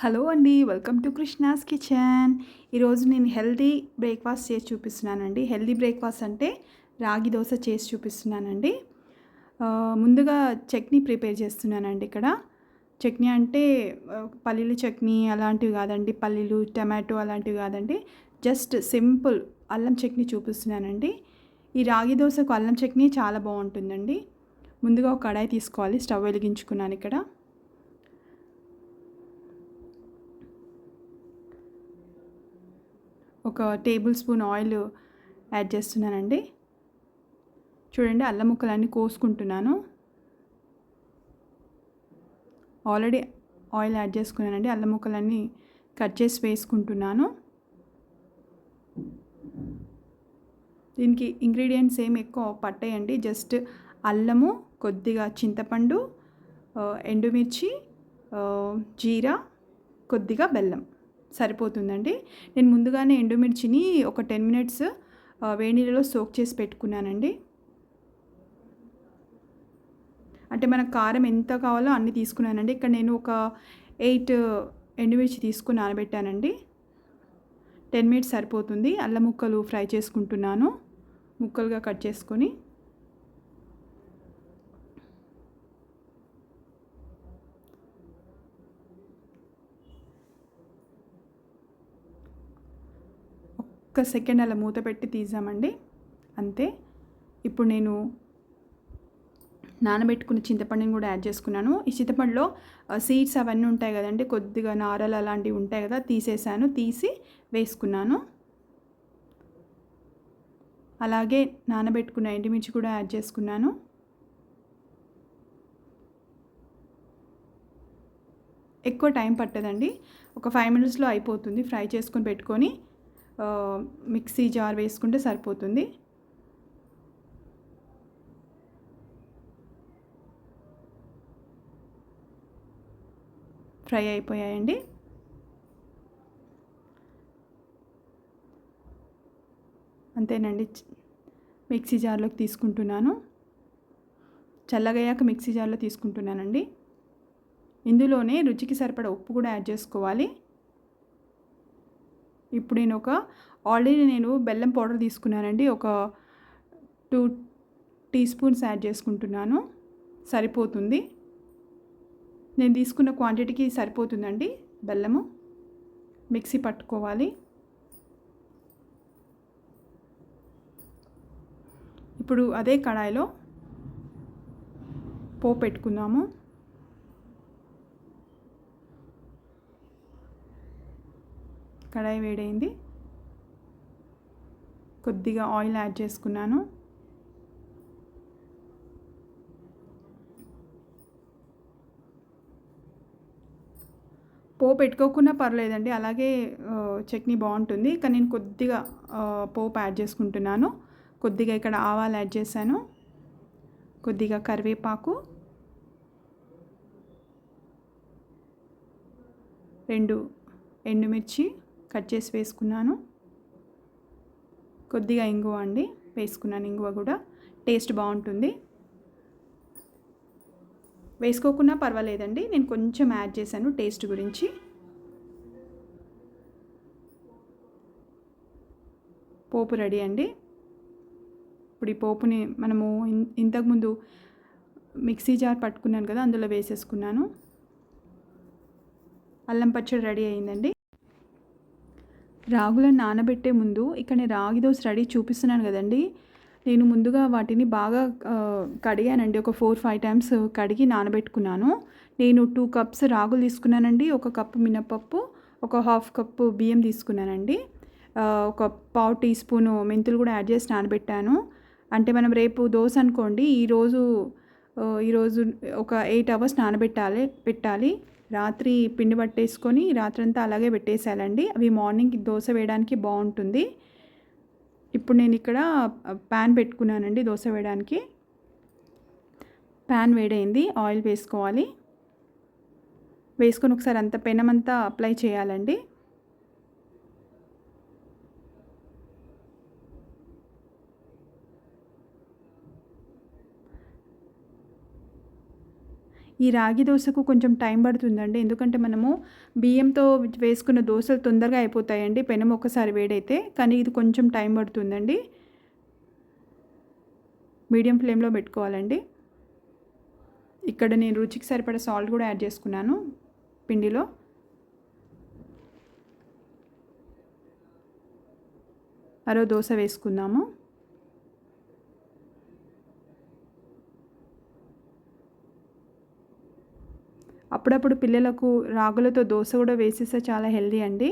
Hello అండి. Welcome to Krishna's kitchen. ఈరోజు నేను హెల్తీ బ్రేక్‌ఫాస్ట్ చేసి చూపిస్తున్నానండి. హెల్తీ బ్రేక్‌ఫాస్ట్ అంటే రాగి దోస చేసి చూపిస్తున్నానండి. ముందుగా చట్నీ ప్రిపేర్ చేస్తున్నానండి ఇక్కడ. చట్నీ అంటే పల్లీల చట్నీ అలాంటివి కాదండి. పల్లీలు, టమాటో అలాంటివి కాదండి. జస్ట్ సింపుల్ అల్లం చట్నీ చూపిస్తున్నానండి. ఈ రాగి దోసకు అల్లం చట్నీ చాలా బాగుంటుందండి. ముందుగా ఒక కడాయి తీసుకోవాలి. స్టవ్ వెలిగించుకున్నాను ఇక్కడ. ఒక టేబుల్ స్పూన్ ఆయిల్ యాడ్ చేస్తున్నానండి. చూడండి, అల్లం ముక్కలన్నీ కోసుకుంటున్నాను. ఆల్రెడీ ఆయిల్ యాడ్ చేసుకున్నానండి. అల్లం ముక్కలన్నీ కట్ చేసి వేసుకుంటున్నాను. దీనికి ఇంగ్రీడియంట్స్ ఏమి ఎక్కువ పట్టేయండి. జస్ట్ అల్లము, కొద్దిగా చింతపండు, ఎండుమిర్చి, జీరా, కొద్దిగా బెల్లం సరిపోతుందండి. నేను ముందుగానే ఎండుమిర్చిని ఒక 10 మినిట్స్ వేడి నీళ్ళలో సోక్ చేసి పెట్టుకున్నానండి. అంటే మనకు కారం ఎంత కావాలో అన్ని తీసుకున్నానండి. ఇక్కడ నేను ఒక 8 ఎండుమిర్చి తీసుకుని నానబెట్టానండి. 10 మినిట్స్ సరిపోతుంది. అల్లం ముక్కలు ఫ్రై చేసుకుంటున్నాను, ముక్కలుగా కట్ చేసుకొని. ఒక్క సెకండ్ అలా మూత పెట్టి తీసామండి, అంతే. ఇప్పుడు నేను నానబెట్టుకున్న చింతపండుని కూడా యాడ్ చేసుకున్నాను. ఈ చింతపండులో సీడ్స్ అవన్నీ ఉంటాయి కదండి, కొద్దిగా నారలు అలాంటివి ఉంటాయి కదా, తీసేసాను. తీసి వేసుకున్నాను. అలాగే నానబెట్టుకున్న ఎండుమిర్చి కూడా యాడ్ చేసుకున్నాను. ఎక్కువ టైం పట్టదండి, ఒక 5 మినిట్స్లో అయిపోతుంది. ఫ్రై చేసుకొని పెట్టుకొని మిక్సీ జార్ వేసుకుంటే సరిపోతుంది. ఫ్రై అయిపోయాయండి. అంతేనండి, మిక్సీ జార్లోకి తీసుకుంటున్నాను. చల్లగయ్యాక మిక్సీ జార్లో తీసుకుంటున్నానండి. ఇందులోనే రుచికి సరిపడా ఉప్పు కూడా యాడ్ చేసుకోవాలి. ఇప్పుడు ఆల్రెడీ నేను బెల్లం పౌడర్ తీసుకున్నానండి. ఒక 2 టీ స్పూన్స్ యాడ్ చేసుకుంటున్నాను, సరిపోతుంది. నేను తీసుకున్న క్వాంటిటీకి సరిపోతుందండి బెల్లము. మిక్సీ పట్టుకోవాలి. ఇప్పుడు అదే కడాయిలో పోపు పెట్టుకుందాము. కడాయి వేడైంది. కొద్దిగా ఆయిల్ యాడ్ చేసుకున్నాను. పోపు పెట్టుకోకున్నా పర్లేదండి, అలాగే చట్నీ బాగుంటుంది. కానీ నేను కొద్దిగా పోపు యాడ్ చేసుకుంటున్నాను. కొద్దిగా ఇక్కడ ఆవాలు యాడ్ చేశాను, కొద్దిగా కరివేపాకు, 2 ఎండుమిర్చి కట్ చేసి వేసుకున్నాను, కొద్దిగా ఇంగువ అండి వేసుకున్నాను. ఇంగువ కూడా టేస్ట్ బాగుంటుంది. వేసుకోకున్నా పర్వాలేదండి, నేను కొంచెం యాడ్ చేశాను టేస్ట్ గురించి. పోపు రెడీ అండి. ఇప్పుడు ఈ పోపుని మనము ఇంతకుముందు మిక్సీ జార్ పట్టుకున్నాను కదా, అందులో వేసేసుకున్నాను. అల్లం పచ్చడి రెడీ అయిందండి. రాగులను నానబెట్టే ముందు ఇక్కడ నేను రాగి దోశ రెడీ చూపిస్తున్నాను కదండి. నేను ముందుగా వాటిని బాగా కడిగానండి. ఒక 4-5 టైమ్స్ కడిగి నానబెట్టుకున్నాను. నేను 2 కప్స్ రాగులు తీసుకున్నానండి. 1 కప్పు మినపప్పు, ఒక 1/2 కప్పు బియ్యం తీసుకున్నానండి. ఒక పావు టీ స్పూను మెంతులు కూడా యాడ్ చేసి నానబెట్టాను. అంటే మనం రేపు దోశ అనుకోండి, ఈరోజు ఒక 8 అవర్స్ పెట్టాలి. రాత్రి పిండి పట్టేసుకొని రాత్రంతా అలాగే పెట్టేసేయాలండి. అవి మార్నింగ్ దోశ వేయడానికి బాగుంటుంది. ఇప్పుడు నేను ఇక్కడ ప్యాన్ పెట్టుకున్నానండి దోశ వేయడానికి. ప్యాన్ వేడైంది. ఆయిల్ వేసుకోవాలి. వేసుకొని ఒకసారి అంత పెనమంతా అప్లై చేయాలండి. ఈ రాగి దోశకు కొంచెం టైం పడుతుందండి, ఎందుకంటే మనము బియ్యంతో వేసుకున్న దోశలు తొందరగా అయిపోతాయండి పెనం ఒకసారి వేడైతే. కానీ ఇది కొంచెం టైం పడుతుందండి. మీడియం ఫ్లేమ్లో పెట్టుకోవాలండి. ఇక్కడ నేను రుచికి సరిపడా సాల్ట్ కూడా యాడ్ చేసుకున్నాను పిండిలో. మరో దోశ వేసుకుందాము. అప్పుడప్పుడు పిల్లలకు రాగులతో దోశ కూడా వేసిస్తే చాలా హెల్దీ అండి.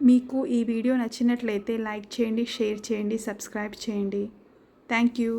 మీకు ఈ వీడియో నచ్చినట్లయితే లైక్ చేయండి, షేర్ చేయండి, సబ్స్క్రైబ్ చేయండి. Thank you.